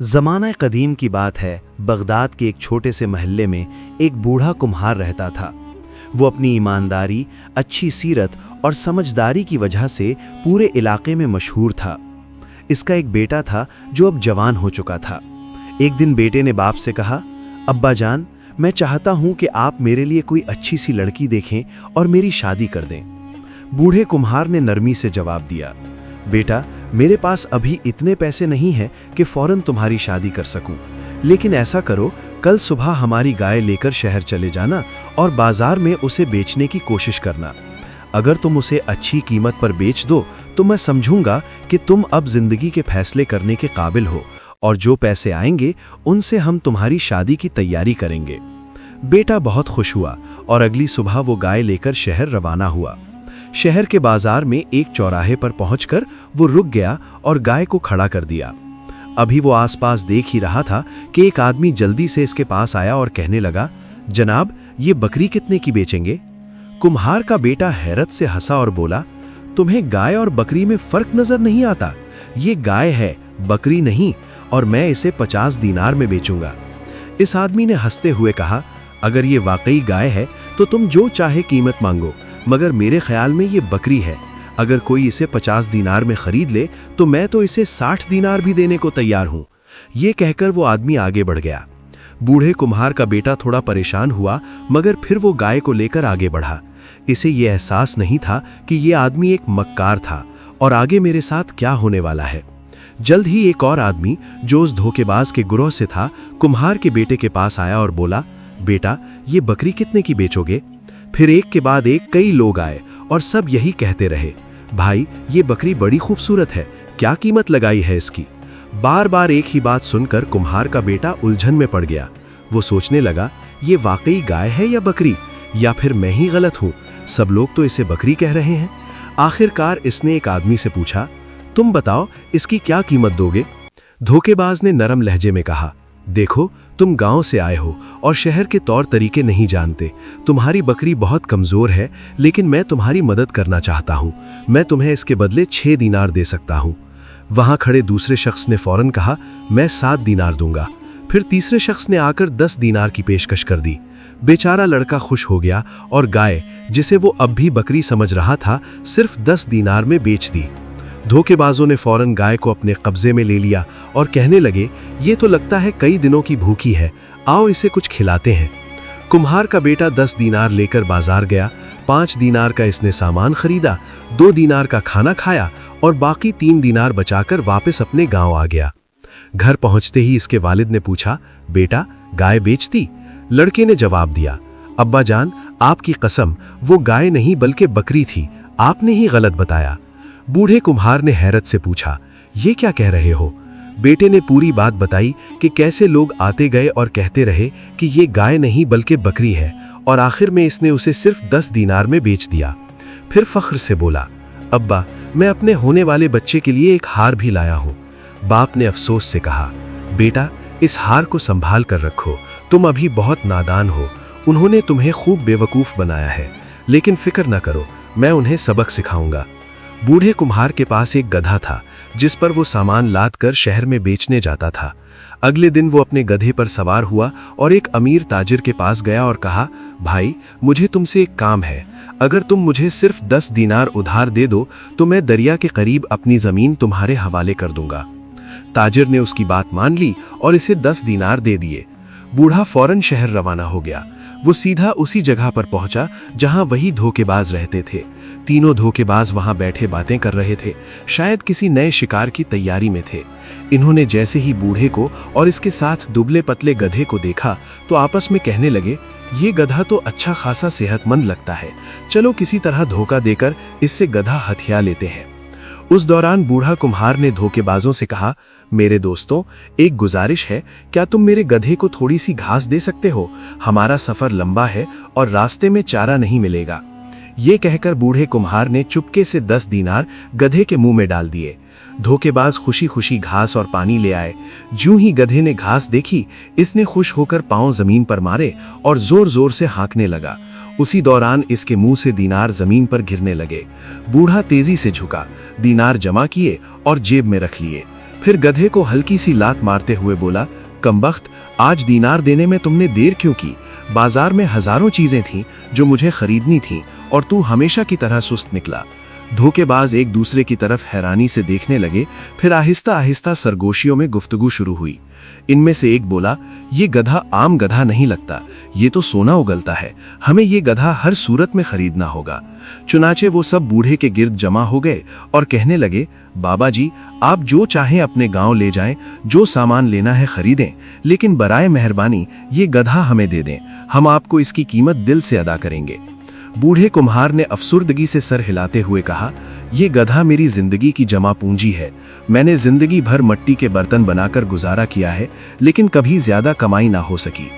ज़माना कदीम की बात है। बगदाद के एक छोटे से महल्ले में एक बूढ़ा कुम्हार रहता था। वो अपनी ईमानदारी, अच्छी सीरत और समझदारी की वजह से पूरे इलाके में मशहूर था। इसका एक बेटा था जो अब जवान हो चुका था। एक दिन बेटे ने बाप से कहा, अब्बा जान, मैं चाहता हूं कि आप मेरे लिए कोई अच्छी सी लड़की देखें और मेरी शादी कर दें। बूढ़े कुम्हार ने नरमी से जवाब दिया, बेटा, मेरे पास अभी इतने पैसे नहीं हैं कि फौरन तुम्हारी शादी कर सकूं, लेकिन ऐसा करो, कल सुबह हमारी गाय लेकर शहर चले जाना और बाजार में उसे बेचने की कोशिश करना। अगर तुम उसे अच्छी कीमत पर बेच दो तो मैं समझूंगा कि तुम अब जिंदगी के फैसले करने के काबिल हो, और जो पैसे आएंगे उनसे हम तुम्हारी शादी की तैयारी करेंगे। बेटा बहुत खुश हुआ और अगली सुबह वो गाय लेकर शहर रवाना हुआ। शहर के बाजार में एक चौराहे पर पहुंचकर वो रुक गया और गाय को खड़ा कर दिया। अभी वो आसपास देख ही रहा था कि एक आदमी जल्दी से इसके पास आया और कहने लगा, जनाब, ये बकरी कितने की बेचेंगे? कुम्हार का बेटा हैरत से हंसा और बोला, तुम्हें गाय और बकरी में फर्क नजर नहीं आता? ये गाय है, बकरी नहीं, और मैं इसे 50 दीनार में बेचूंगा। इस आदमी ने हंसते हुए कहा, अगर ये वाकई गाय है तो तुम जो चाहे कीमत मांगो, मगर मेरे ख्याल में ये बकरी है। अगर कोई इसे 50 दीनार में खरीद ले तो मैं तो इसे 60 दीनार भी देने को तैयार हूं। ये कहकर वो आदमी आगे बढ़ गया। बूढ़े कुम्हार का बेटा थोड़ा परेशान हुआ, मगर फिर वो गाय को लेकर आगे बढ़ा। इसे ये एहसास नहीं था कि ये आदमी एक मक्कार था और आगे मेरे साथ क्या होने वाला है। जल्द ही एक और आदमी जो उस धोखेबाज के गुरोह से था, कुम्हार के बेटे के पास आया और बोला, बेटा, ये बकरी कितने की बेचोगे? फिर एक के बाद एक कई लोग आए और सब यही कहते रहे, भाई, ये बकरी बड़ी खूबसूरत है, क्या कीमत लगाई है इसकी? बार बार एक ही बात सुनकर कुम्हार का बेटा उलझन में पड़ गया। वो सोचने लगा, ये वाकई गाय है या बकरी, या फिर मैं ही गलत हूं? सब लोग तो इसे बकरी कह रहे हैं। आखिरकार इसने एक आदमी से पूछा, तुम बताओ, इसकी क्या कीमत दोगे? धोखेबाज ने नरम लहजे में कहा, देखो, तुम गांव से आए हो और शहर के तौर तरीके नहीं जानते। तुम्हारी बकरी बहुत कमजोर है, लेकिन मैं तुम्हारी मदद करना चाहता हूं। मैं तुम्हें इसके बदले 6 दीनार दे सकता हूं। वहां खड़े दूसरे शख्स ने फौरन कहा, मैं 7 दीनार दूंगा। फिर तीसरे शख्स ने आकर 10 दीनार की पेशकश कर दी। बेचारा लड़का खुश हो गया और गाय, जिसे वो अब भी बकरी समझ रहा था, सिर्फ 10 दीनार में बेच दी। धोखेबाजों ने फौरन गाय को अपने कब्जे में ले लिया और कहने लगे, ये तो लगता है कई दिनों की भूखी है, आओ इसे कुछ खिलाते हैं। कुम्हार का बेटा 10 दीनार लेकर बाजार गया। 5 दीनार का इसने सामान खरीदा, 2 दीनार का खाना खाया और बाकी 3 दीनार बचाकर वापस अपने गांव आ गया। घर पहुंचते ही इसके वालिद ने पूछा, बेटा, गाय बेच दी? लड़के ने जवाब दिया, अब्बा जान, आपकी कसम, वो गाय नहीं बल्कि बकरी थी, आपने ही गलत बताया। बूढ़े कुम्हार ने हैरत से पूछा, ये क्या कह रहे हो? बेटे ने पूरी बात बताई कि कैसे लोग आते गए और कहते रहे कि ये गाय नहीं बल्कि बकरी है, और आखिर में इसने उसे सिर्फ 10 दीनार में बेच दिया। फिर फख्र से बोला, अब्बा, मैं अपने होने वाले बच्चे के लिए एक हार भी लाया हूं। बाप ने अफसोस से कहा, बेटा, इस हार को संभाल कर रखो, तुम अभी बहुत नादान हो। उन्होंने तुम्हें खूब बेवकूफ बनाया है, लेकिन फिक्र न करो, मैं उन्हें सबक सिखाऊंगा। बूढ़े कुम्हार के पास एक गधा था जिस पर वो सामान लाद कर शहर में बेचने जाता था। अगले दिन वो अपने गधे पर सवार हुआ और एक अमीर ताजिर के पास गया और कहा, भाई, मुझे तुमसे एक काम है। अगर तुम मुझे सिर्फ 10 दीनार उधार दे दो तो मैं दरिया के करीब अपनी जमीन तुम्हारे हवाले कर दूंगा। ताजिर ने उसकी बात मान ली और इसे 10 दीनार दे दिए। बूढ़ा फौरन शहर रवाना हो गया। वो सीधा उसी जगह पर पहुंचा जहां वही धोखेबाज रहते थे। तीनों धोखेबाज वहां बैठे बातें कर रहे थे, शायद किसी नए शिकार की तैयारी में थे। इन्होंने जैसे ही बूढ़े को और इसके साथ दुबले पतले गधे को देखा तो आपस में कहने लगे, ये गधा तो अच्छा खासा सेहतमंद लगता है, चलो किसी तरह धोखा देकर इससे गधा हथिया लेते हैं। उस दौरान बूढ़ा कुम्हार ने धोखेबाजों से कहा, मेरे दोस्तों, एक गुजारिश है, क्या तुम मेरे गधे को थोड़ी सी घास दे सकते हो? हमारा सफर लंबा है और रास्ते में चारा नहीं मिलेगा। ये कहकर बूढ़े कुम्हार ने चुपके से 10 दीनार गधे के मुंह में डाल दिए। धोखेबाज खुशी खुशी घास और पानी ले आए। ज्यों ही गधे ने घास देखी, इसने खुश होकर पांव जमीन पर मारे और जोर जोर से हाँकने लगा। उसी दौरान इसके मुंह से दीनार जमीन पर गिरने लगे। बूढ़ा तेजी से झुका, दीनार जमा किए और जेब में रख लिए। फिर गधे को हल्की सी लात मारते हुए बोला, कमबख्त, आज दीनार देने में तुमने देर क्यों की? बाजार में हजारों चीजें थीं जो मुझे खरीदनी थीं और तू हमेशा की तरह सुस्त निकला। धोखेबाज एक दूसरे की तरफ हैरानी से देखने लगे। फिर आहिस्ता आहिस्ता सरगोशियों में गुफ्तगू शुरू हुई। इनमें से एक बोला, ये गधा आम गधा नहीं लगता, ये तो सोना उगलता है, हमें ये गधा हर सूरत में खरीदना होगा। चुनाचे वो सब बूढ़े के गिर्द जमा हो गए और कहने लगे, बाबा जी, आप जो चाहें अपने गांव ले जाएं, जो सामान लेना है खरीदें, लेकिन बराए मेहरबानी ये गधा हमें दे दें, हम आपको इसकी कीमत दिल से अदा करेंगे। बूढ़े कुम्हार ने अफसुर्दगी से सर हिलाते हुए कहा, ये गधा मेरी जिंदगी की जमा पूंजी है। मैंने जिंदगी भर मिट्टी के बर्तन बनाकर गुजारा किया है, लेकिन कभी ज्यादा कमाई ना हो सकी।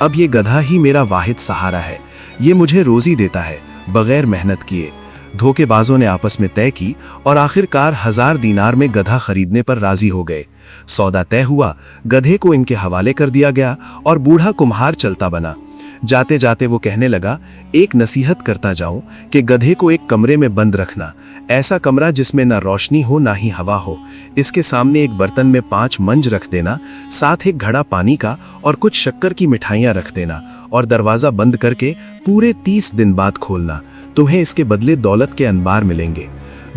अब ये गधा ही मेरा वाहिद सहारा है, ये मुझे रोजी देता है बगैर मेहनत किए। धोखेबाजों ने आपस में तय की और आखिरकार 1000 दीनार में गधा खरीदने पर राजी हो गए। सौदा तय हुआ, गधे को इनके हवाले कर दिया गया और बूढ़ा कुम्हार चलता बना। जाते जाते वो कहने लगा, एक नसीहत करता जाऊं कि गधे को एक कमरे में बंद रखना, ऐसा कमरा जिसमें ना रोशनी हो ना ही हवा हो। इसके सामने एक बर्तन में 5 मंज रख देना, साथ एक घड़ा पानी का और कुछ शक्कर की मिठाइयां रख देना और दरवाजा बंद करके पूरे 30 दिन बाद खोलना। तुम्हें इसके बदले दौलत के अनबार मिलेंगे।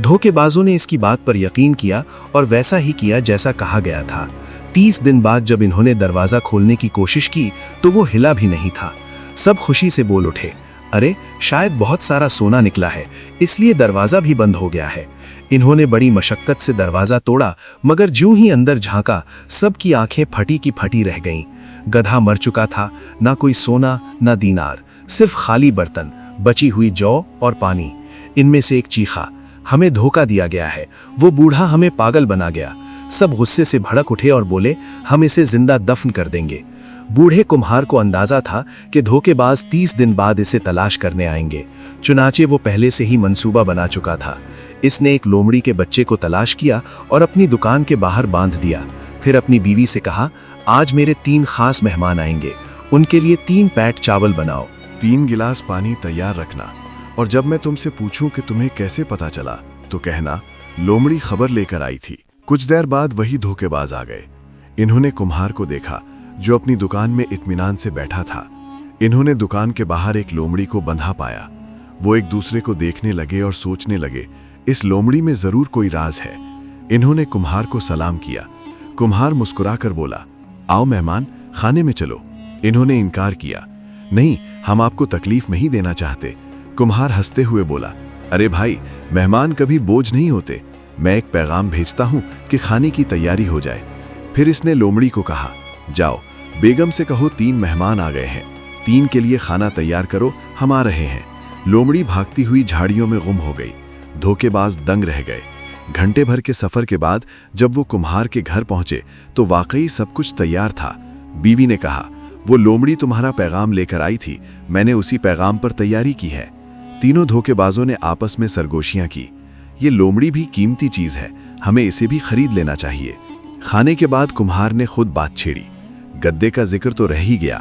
धोखेबाजों ने इसकी बात पर यकीन किया और वैसा ही किया जैसा कहा गया था। 30 दिन बाद जब इन्होंने दरवाजा खोलने की कोशिश की तो वो हिला भी नहीं था। सब खुशी से बोल उठे, अरे शायद बहुत सारा सोना निकला है, इसलिए दरवाजा भी बंद हो गया है। इन्होंने बड़ी मशक्कत से दरवाजा तोड़ा, मगर ज्यों ही अंदर झांका, सबकी आंखें फटी की फटी रह गईं। गधा मर चुका था, ना कोई सोना ना दीनार, सिर्फ खाली बर्तन, बची हुई जौ और पानी। इनमें से एक चीखा, हमें धोखा दिया गया है, वो बूढ़ा हमें पागल बना गया। सब गुस्से से भड़क उठे और बोले, हम इसे जिंदा दफन कर देंगे। बूढ़े कुम्हार को अंदाजा था कि धोखेबाज 30 दिन बाद इसे तलाश करने आएंगे। चुनाचे वो पहले से ही मंसूबा बना चुका था। इसने एक लोमड़ी के बच्चे को तलाश किया और अपनी दुकान के बाहर बांध दिया। फिर अपनी बीवी से कहा, आज मेरे 3 खास मेहमान आएंगे, उनके लिए 3 पैट चावल बनाओ, 3 गिलास पानी तैयार रखना, और जब मैं तुमसे पूछूं कि तुम्हें कैसे पता चला तो कहना, लोमड़ी खबर लेकर आई थी। कुछ देर बाद वही धोखेबाज आ गए। इन्होंने कुम्हार को देखा जो अपनी दुकान में इत्मीनान से बैठा था। इन्होंने दुकान के बाहर एक लोमड़ी को बंधा पाया। वो एक दूसरे को देखने लगे और सोचने लगे, इस लोमड़ी में जरूर कोई राज है। इन्होंने कुम्हार को सलाम किया। कुम्हार मुस्कुराकर बोला, आओ मेहमान, खाने में चलो। इन्होंने इनकार किया, नहीं, हम आपको तकलीफ नहीं देना चाहते। कुम्हार हंसते हुए बोला, अरे भाई, मेहमान कभी बोझ नहीं होते, मैं एक पैगाम भेजता हूं कि खाने की तैयारी हो जाए। फिर इसने लोमड़ी को कहा, जाओ बेगम से कहो 3 मेहमान आ गए हैं, 3 के लिए खाना तैयार करो, हम आ रहे हैं। लोमड़ी भागती हुई झाड़ियों में गुम हो गई। धोखेबाज दंग रह गए। घंटे भर के सफर के बाद जब वो कुम्हार के घर पहुंचे तो वाकई सब कुछ तैयार था। बीवी ने कहा, वो लोमड़ी तुम्हारा पैगाम लेकर आई थी, मैंने उसी पैगाम पर तैयारी की है। तीनों धोखेबाजों ने आपस में सरगोशियां की, ये लोमड़ी भी कीमती चीज है, हमें इसे भी खरीद लेना चाहिए। खाने के बाद कुम्हार ने खुद बात छेड़ी। गद्दे का जिक्र तो रह ही गया,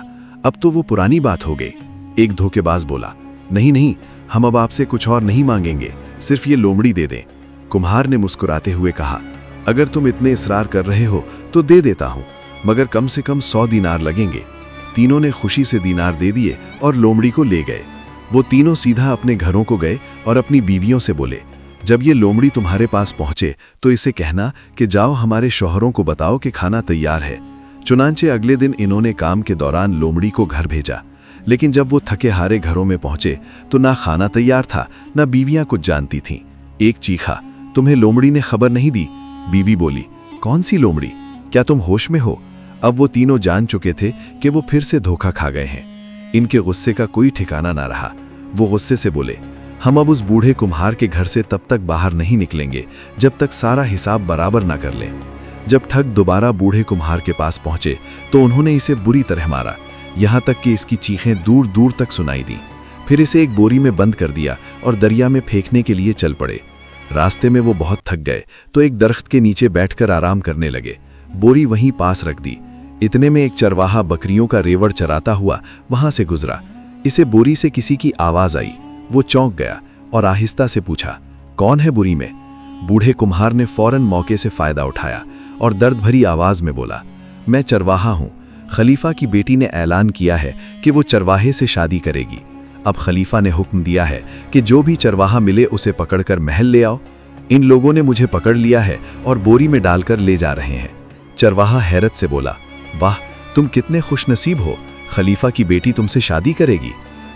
अब तो वो पुरानी बात हो गई। एक धोखेबाज बोला, नहीं नहीं, हम अब आपसे कुछ और नहीं मांगेंगे, सिर्फ ये लोमड़ी दे दें। कुम्हार ने मुस्कुराते हुए कहा, अगर तुम इतने इसरार कर रहे हो तो दे देता हूं, मगर कम से कम 100 दीनार लगेंगे। तीनों ने खुशी से दीनार दे दिए और लोमड़ी को ले गए। वो तीनों सीधा अपने घरों को गए और अपनी बीवियों से बोले, जब ये लोमड़ी तुम्हारे पास पहुंचे तो इसे कहना कि जाओ हमारे शौहरों को बताओ कि खाना तैयार है। चुनांचे अगले दिन इन्होंने काम के दौरान लोमड़ी को घर भेजा, लेकिन जब वो थके हारे घरों में पहुंचे तो ना खाना तैयार था, ना बीवियां कुछ जानती थीं। एक चीखा, तुम्हें लोमड़ी ने खबर नहीं दी? बीवी बोली, कौन सी लोमड़ी, क्या तुम होश में हो? अब वो तीनों जान चुके थे कि वो फिर से धोखा खा गए हैं। इनके गुस्से का कोई ठिकाना ना रहा। वो गुस्से से बोले, हम अब उस बूढ़े कुम्हार के घर से तब तक बाहर नहीं निकलेंगे जब तक सारा हिसाब बराबर ना कर लें। जब ठग दोबारा बूढ़े कुम्हार के पास पहुंचे तो उन्होंने इसे बुरी तरह मारा, यहां तक कि इसकी चीखें दूर दूर तक सुनाई दी। फिर इसे एक बोरी में बंद कर दिया और दरिया में फेंकने के लिए चल पड़े। रास्ते में वो बहुत थक गए तो एक दरख्त के नीचे बैठकर आराम करने लगे। बोरी वहीं पास रख दी। इतने में एक चरवाहा बकरियों का रेवड़ चराता हुआ वहां से गुजरा। इसे बोरी से किसी की आवाज आई। वो चौंक गया और आहिस्ता से पूछा, कौन है बोरी में? बूढ़े कुम्हार ने फौरन मौके से फायदा उठाया और दर्द भरी आवाज में बोला, मैं चरवाहा हूँ। खलीफा की बेटी ने ऐलान किया है कि वो चरवाहे से शादी करेगी। अब खलीफा ने हुक्म दिया है कि जो भी चरवाहा मिले उसे पकड़कर महल ले आओ। इन लोगों ने मुझे पकड़ लिया है और बोरी में डालकर ले जा रहे हैं। चरवाहा हैरत से बोला, वाह, तुम कितने खुशनसीब हो, खलीफा की बेटी तुमसे शादी करेगी।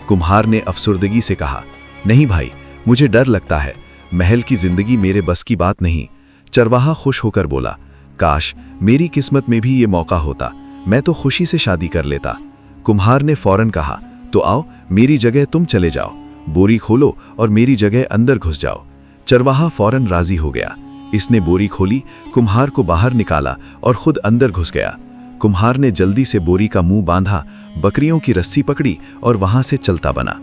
कुम्हार ने अफसुर्दगी से कहा, नहीं भाई, मुझे डर लगता है, महल की जिंदगी मेरे बस की बात नहीं। चरवाहा खुश होकर बोला, काश मेरी किस्मत में भी ये मौका होता, मैं तो खुशी से शादी कर लेता। कुम्हार ने फौरन कहा, तो आओ, मेरी जगह तुम चले जाओ, बोरी खोलो और मेरी जगह अंदर घुस जाओ। चरवाहा फौरन राजी हो गया। इसने बोरी खोली, कुम्हार को बाहर निकाला और खुद अंदर घुस गया। कुम्हार ने जल्दी से बोरी का मुंह बांधा, बकरियों की रस्सी पकड़ी और वहां से चलता बना।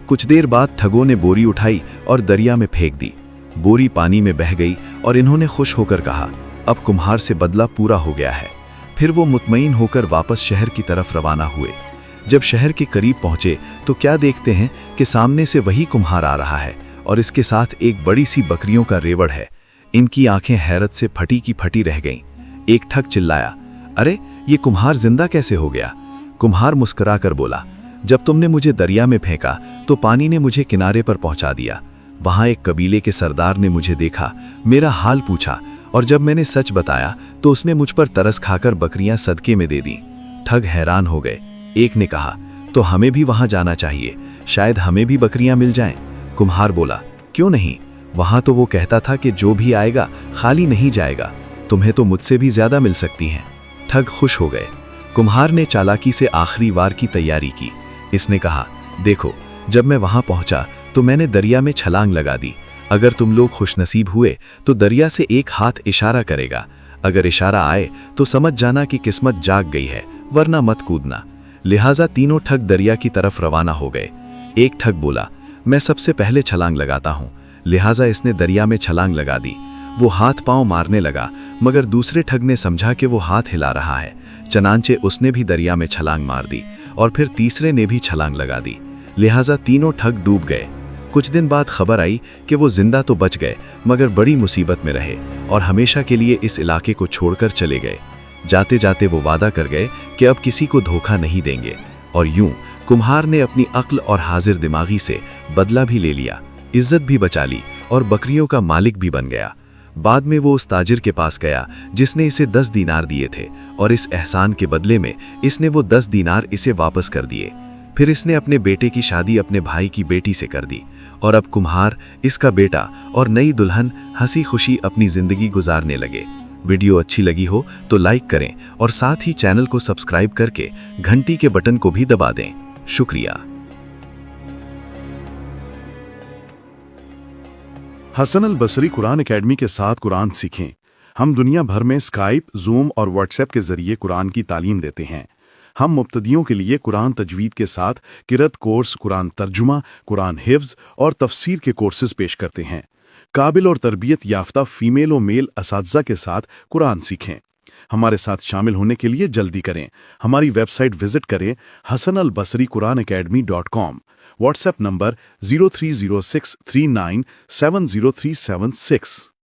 कुछ देर बाद ठगों ने बोरी उठाई और दरिया में फेंक दी। बोरी पानी में बह गई और इन्होंने खुश होकर कहा, अब कुम्हार से बदला पूरा हो गया है। फिर वो मुतमईन होकर वापस शहर की तरफ रवाना हुए। जब शहर के करीब पहुंचे तो क्या देखते हैं कि सामने से वही कुम्हार आ रहा है और इसके साथ एक बड़ी सी बकरियों का रेवड़ है। इनकी आंखें हैरत से फटी की फटी रह गईं। एक ठग चिल्लाया, अरे ये कुम्हार जिंदा कैसे हो गया? कुम्हार मुस्कुराकर बोला, जब तुमने मुझे दरिया में फेंका तो पानी ने मुझे किनारे पर पहुंचा दिया। वहां एक कबीले के सरदार ने मुझे देखा, मेरा हाल पूछा और जब मैंने सच बताया तो उसने मुझ पर तरस खाकर बकरियां सदके में दे दी। ठग हैरान हो गए। एक ने कहा, तो हमें भी वहां जाना चाहिए, शायद हमें भी बकरियां मिल जाएं। कुम्हार बोला, क्यों नहीं, वहां तो वो कहता था कि जो भी आएगा खाली नहीं जाएगा, तुम्हें तो मुझसे भी ज्यादा मिल सकती हैं। ठग खुश हो गए। कुम्हार ने चालाकी से आखिरी वार की तैयारी की। इसने कहा, देखो, जब मैं वहां पहुंचा तो मैंने दरिया में छलांग लगा दी। अगर तुम लोग खुशनसीब हुए तो दरिया से एक हाथ इशारा करेगा, अगर इशारा आए तो समझ जाना कि किस्मत जाग गई है, वरना मत कूदना। लिहाजा तीनों ठग दरिया की तरफ रवाना हो गए। एक ठग बोला, मैं सबसे पहले छलांग लगाता हूं। लिहाजा इसने दरिया में छलांग लगा दी। वो हाथ पांव मारने लगा, मगर दूसरे ठग ने समझा कि वो हाथ हिला रहा है। चनांचे उसने भी दरिया में छलांग मार दी और फिर तीसरे ने भी छलांग लगा दी। लिहाजा तीनों ठग डूब गए। कुछ दिन बाद खबर आई कि वो जिंदा तो बच गए, मगर बड़ी मुसीबत में रहे और हमेशा के लिए इस इलाके को छोड़कर चले गए। जाते जाते वो वादा कर गए कि अब किसी को धोखा नहीं देंगे। और यूं कुम्हार ने अपनी अक्ल और हाजिर दिमागी से बदला भी ले लिया, इज्जत भी बचा ली और बकरियों का मालिक भी बन गया। बाद में वो उस ताजिर के पास गया जिसने इसे 10 दीनार दिए थे और इस एहसान के बदले में इसने वो 10 दीनार इसे वापस कर दिए। फिर इसने अपने बेटे की शादी अपने भाई की बेटी से कर दी और अब कुम्हार, इसका बेटा और नई दुल्हन हंसी खुशी अपनी जिंदगी गुजारने लगे। वीडियो अच्छी लगी हो तो लाइक करें और साथ ही चैनल को सब्सक्राइब करके घंटी के बटन को भी दबा दें। शुक्रिया। हसन अल बसरी कुरान एकेडमी के साथ कुरान सीखें। हम दुनिया भर में स्काइप, जूम और व्हाट्सएप के जरिए कुरान की तालीम देते हैं। हम मुब्तदियों के लिए कुरान तजवीद के साथ किरत कोर्स, कुरान तर्जुमा, कुरान हिफ्ज और तफसीर के कोर्सेज पेश करते हैं। काबिल और तरबियत याफ्ता फीमेल और मेल असातिज़ा के साथ कुरान सीखें। हमारे साथ शामिल होने के लिए जल्दी करें। हमारी वेबसाइट विजिट करें hasanalbasriquranacademy.com। WhatsApp number 030639703776।